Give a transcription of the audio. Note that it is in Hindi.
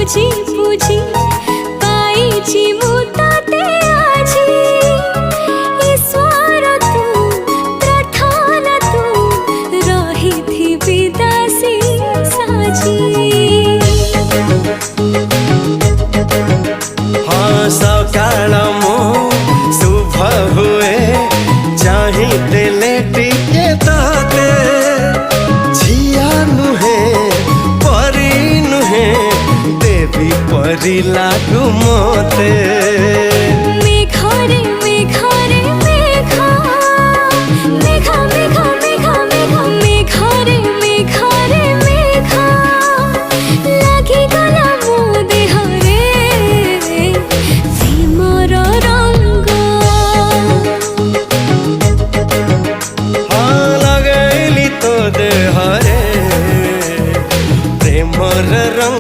पूजी पूजी पाइछि मु ताते आजी ईश्वर तू प्रार्थना तू रहिथिबि दासी साजी। हाँ सकाल मो शुभ हुए चाहिते टिके ताते झिया नुहे परी नुहे देवी परी लागू मोते।